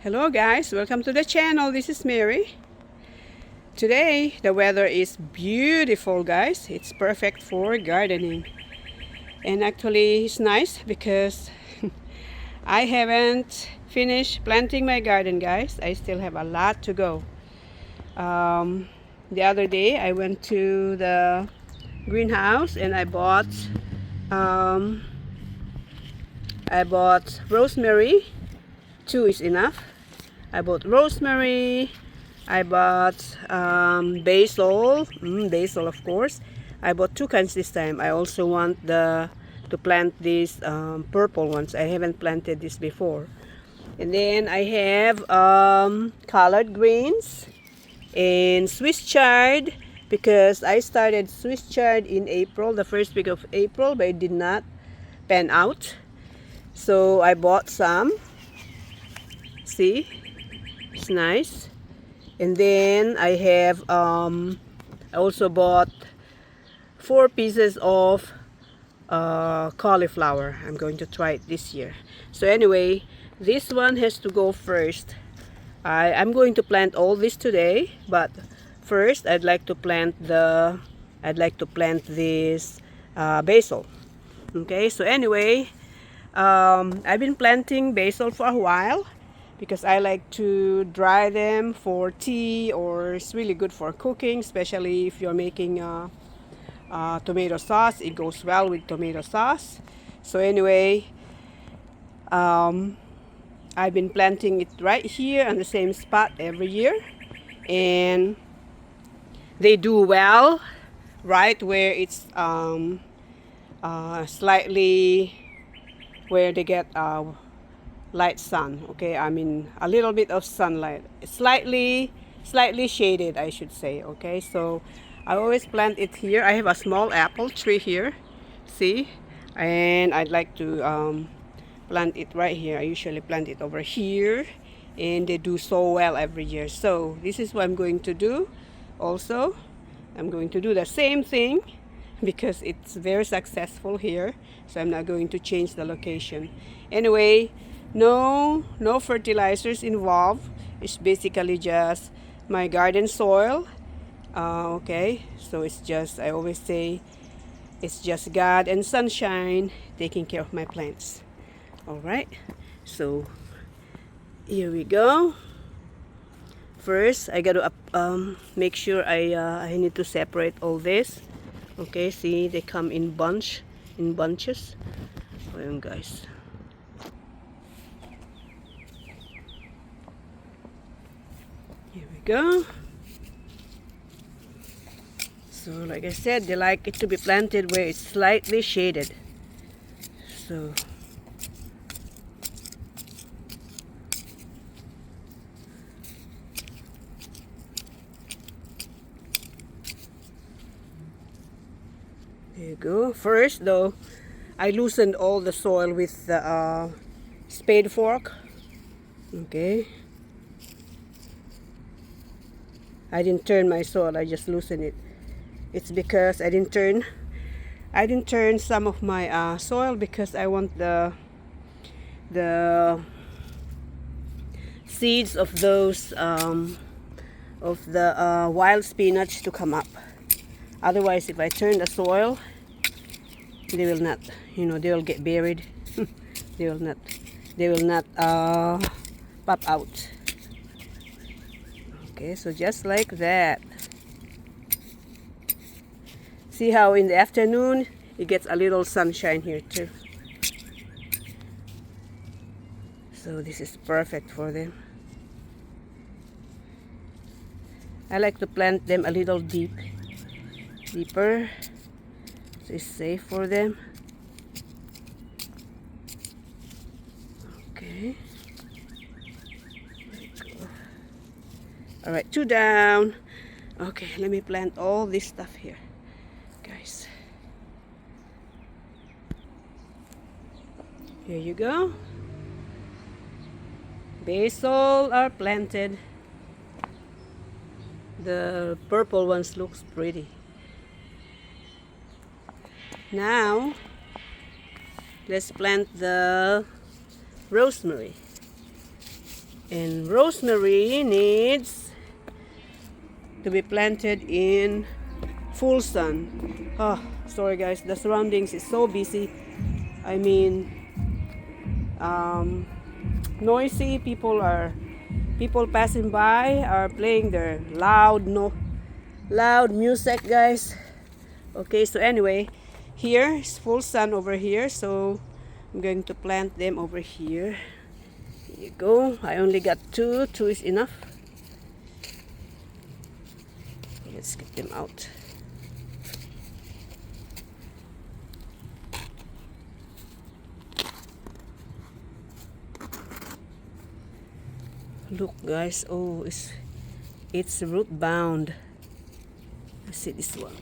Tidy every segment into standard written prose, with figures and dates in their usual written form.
Hello guys, welcome to the channel. This is Mary. Today the weather is beautiful guys. It's perfect for gardening. And actually it's nice because I haven't finished planting my garden guys. I still have a lot to go. The other day I went to the greenhouse and I bought rosemary. 2 is enough. I bought rosemary. I bought basil. Basil, of course. I bought 2 kinds this time. I also want to plant these purple ones. I haven't planted this before. And then I have collard greens and Swiss chard, because I started Swiss chard in April, the first week of April, but it did not pan out. So I bought some. See, it's nice. And then I have I also bought 4 pieces of cauliflower. I'm going to try it this year. So anyway, this one has to go first. I'm going to plant all this today, but first I'd like to plant this basil. Okay, so anyway, I've been planting basil for a while because I like to dry them for tea, or it's really good for cooking, especially if you're making tomato sauce. It goes well with tomato sauce. So anyway, I've been planting it right here on the same spot every year, and they do well right where it's slightly where they get light sun. Okay, I mean a little bit of sunlight, slightly shaded, I should say. Okay, so I always plant it here. I have a small apple tree here, see, and I'd like to plant it right here. I usually plant it over here, and they do so well every year. So this is what I'm going to do. Also, I'm going to do the same thing because it's very successful here, so I'm not going to change the location. Anyway, no fertilizers involved. It's basically just my garden soil. Okay, so it's just, I always say, it's just God and sunshine taking care of my plants. All right, so here we go. First, I gotta make sure I need to separate all this. Okay, see, they come in bunches. Ayan guys. Here we go. So like I said, they like it to be planted where it's slightly shaded. So there you go. First though, I loosened all the soil with the spade fork. Okay. I didn't turn my soil, I just loosened it. It's because I didn't turn some of my soil because I want the seeds of those wild spinach to come up. Otherwise, if I turn the soil, they will not, they will get buried. they will not pop out. Okay, so just like that. See how in the afternoon it gets a little sunshine here too. So this is perfect for them. I like to plant them a little deeper, so it's safe for them. Okay. All right, 2 down. Okay, let me plant all this stuff here, guys. Here you go. Basil are planted. The purple ones looks pretty. Now let's plant the rosemary. And rosemary needs to be planted in full sun. Oh, sorry guys, the surroundings is so busy. I mean, noisy. People passing by are playing their loud music, guys. Okay, so anyway, here is full sun over here, so I'm going to plant them over here. Here you go. I only got two is enough. Let's get them out. Look guys, oh, it's root bound. Let's see this one.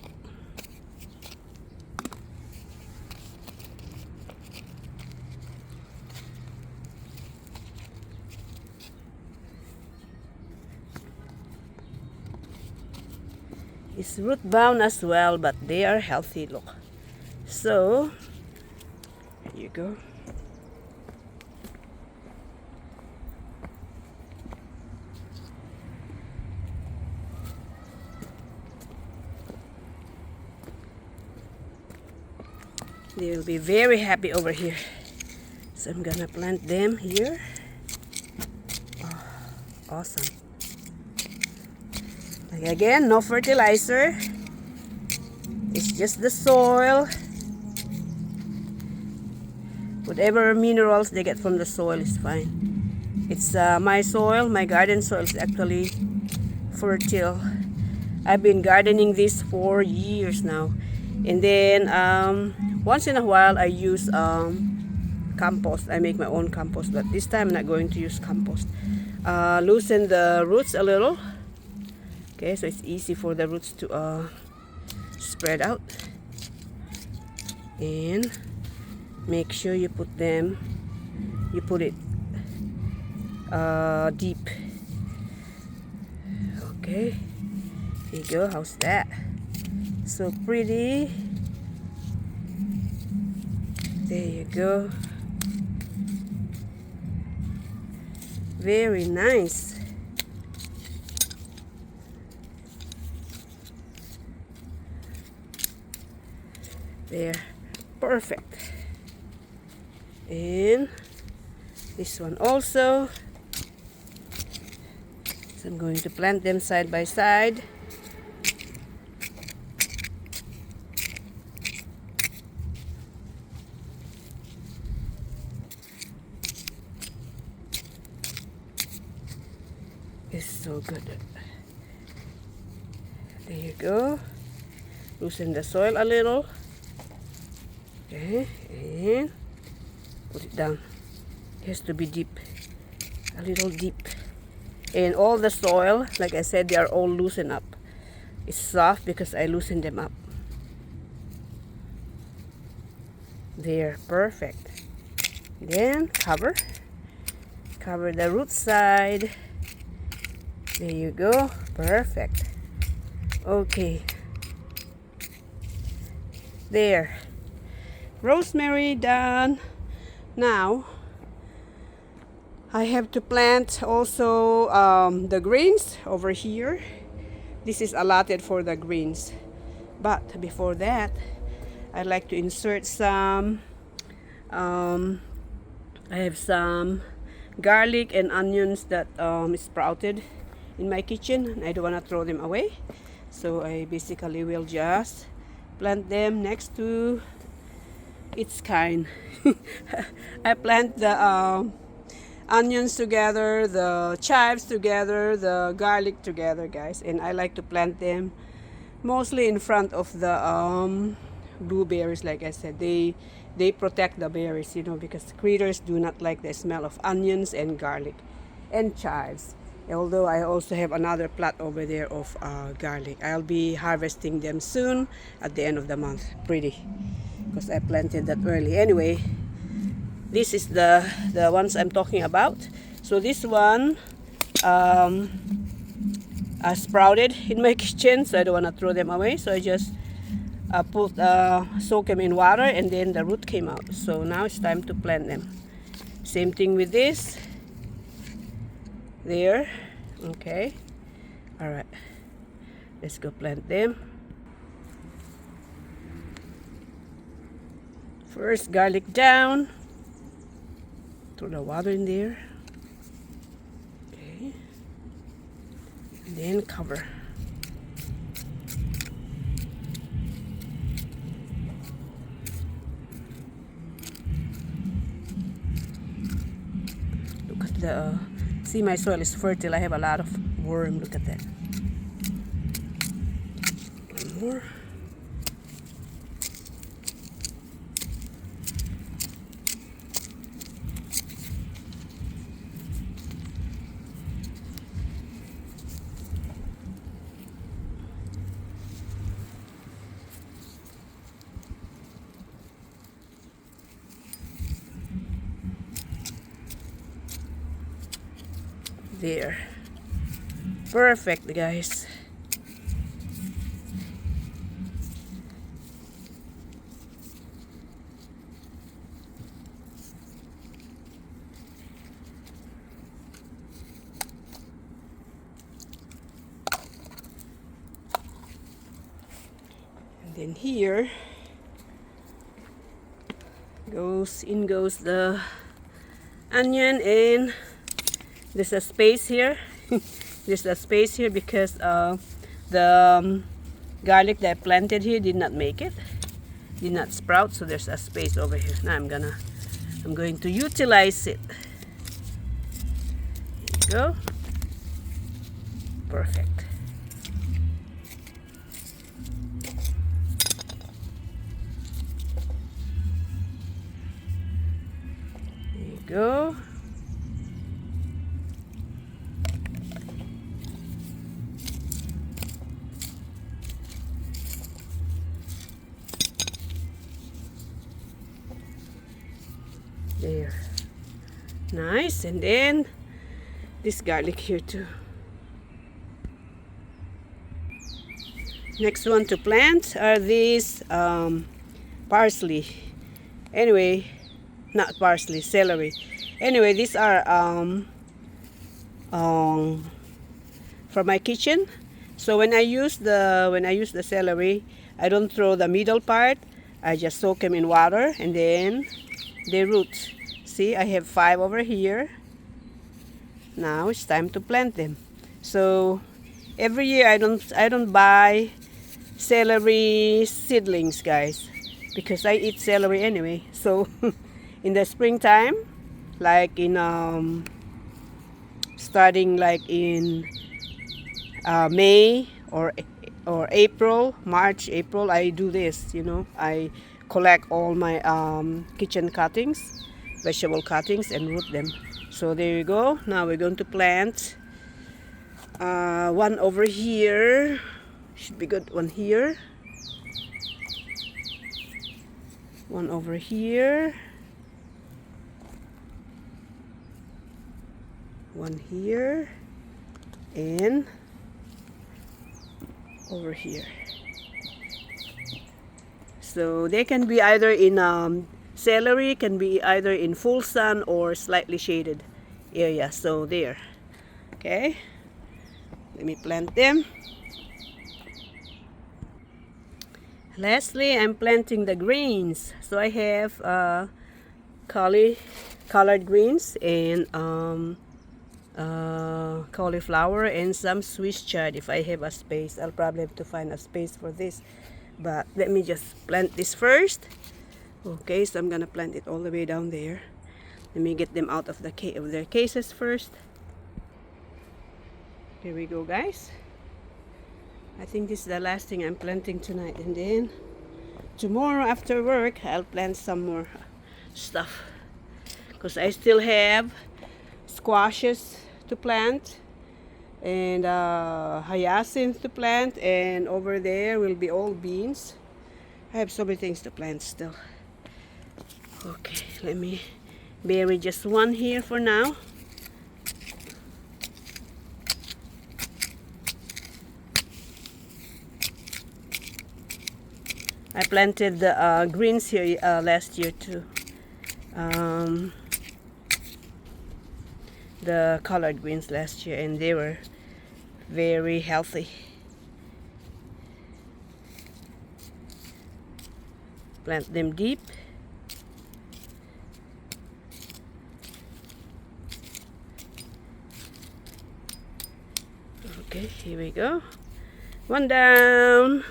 It's root bound as well, but they are healthy, look. So, here you go. They will be very happy over here. So I'm gonna plant them here. Oh, awesome. Like again, no fertilizer. It's just the soil. Whatever minerals they get from the soil is fine. It's my soil, my garden soil is actually fertile. I've been gardening this for years now. And then once in a while I use compost. I make my own compost, but this time I'm not going to use compost. Loosen the roots a little. Okay, so it's easy for the roots to spread out. And make sure you put it deep. Okay, here you go. How's that? So pretty. There you go. Very nice. There, perfect. And this one also. So I'm going to plant them side by side. It's so good. There you go. Loosen the soil a little. Okay, and put it down. It has to be deep, a little deep. And all the soil, like I said, they are all loosened up. It's soft because I loosened them up. There, perfect. Then cover the root side. There you go, perfect. Okay, there, rosemary done. Now I have to plant also the greens over here. This is allotted for the greens, but before that I'd like to insert some I have some garlic and onions that sprouted in my kitchen. I don't want to throw them away, so I basically will just plant them next to its kind. I plant the onions together, the chives together, the garlic together, guys, and I like to plant them mostly in front of the blueberries. Like I said, they protect the berries, you know, because critters do not like the smell of onions and garlic and chives. Although I also have another plot over there of garlic. I'll be harvesting them soon at the end of the month. Pretty, because I planted that early. Anyway, this is the ones I'm talking about. So this one sprouted in my kitchen, so I don't want to throw them away. So I just soak them in water, and then the root came out. So now it's time to plant them. Same thing with this. There. Okay. All right. Let's go plant them. First, garlic down. Throw the water in there. Okay. And then cover. Look at the, see, my soil is fertile. I have a lot of worm. Look at that. One more. There. Perfect, guys. And then here goes the onion, and there's a space here. There's a space here because the garlic that I planted here did not make it, did not sprout, so there's a space over here. Now I'm going to utilize it. There you go. Perfect. There you go. There. Nice. And then this garlic here too. Next one to plant are these parsley. Anyway, not parsley, celery. Anyway, these are for my kitchen. So when I use the celery, I don't throw the middle part. I just soak them in water and then they root. See, I have 5 over here. Now it's time to plant them. So every year I don't buy celery seedlings, guys, because I eat celery anyway. So in the springtime, like in starting like in May or April, March, April, I do this. You know, I collect all my kitchen cuttings, vegetable cuttings, and root them. So there you go. Now we're going to plant one over here. Should be good. One here. One over here. One here. And over here. So they can be either in celery, can be either in full sun or slightly shaded area. So there. Okay. Let me plant them. Lastly, I'm planting the greens. So I have collard greens and cauliflower and some Swiss chard. If I have a space, I'll probably have to find a space for this. But let me just plant this first. Okay, so I'm gonna plant it all the way down there. Let me get them out of their cases first. Here we go, guys. I think this is the last thing I'm planting tonight, and then tomorrow after work I'll plant some more stuff because I still have squashes to plant and hyacinth to plant, and over there will be all beans. I have so many things to plant still. Okay, let me bury just one here for now. I planted the greens here the collard greens last year, and they were very healthy. Plant them deep. Okay, here we go. One down.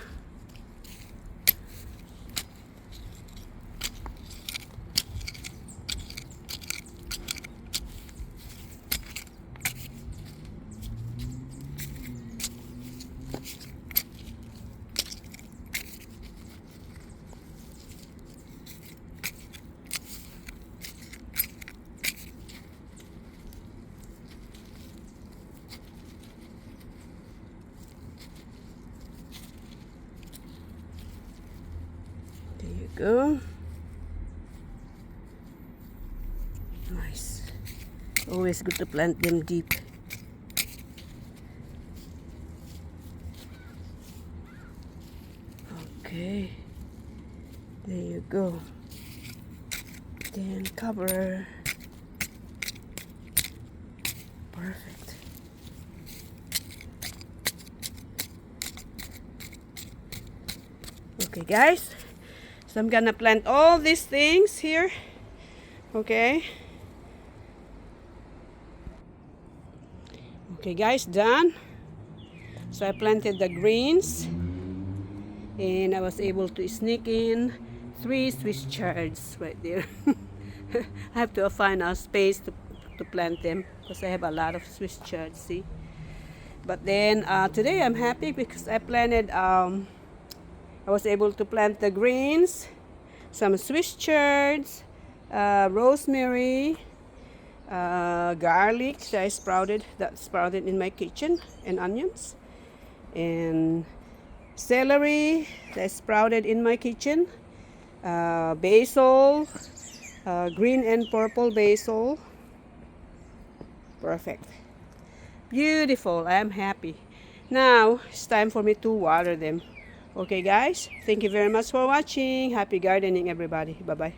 There you go. Nice. Always good to plant them deep. Okay. There you go. Then cover. Perfect. Okay, guys. So I'm gonna plant all these things here. Okay. Okay, guys, done. So I planted the greens, and I was able to sneak in 3 Swiss chards right there. I have to find a space to plant them because I have a lot of Swiss chards, see. But then today I'm happy because I planted I was able to plant the greens, some Swiss chards, rosemary, garlic that sprouted in my kitchen, and onions, and celery that sprouted in my kitchen, basil, green and purple basil. Perfect. Beautiful. I am happy. Now it's time for me to water them. Okay, guys, thank you very much for watching. Happy gardening, everybody. Bye-bye.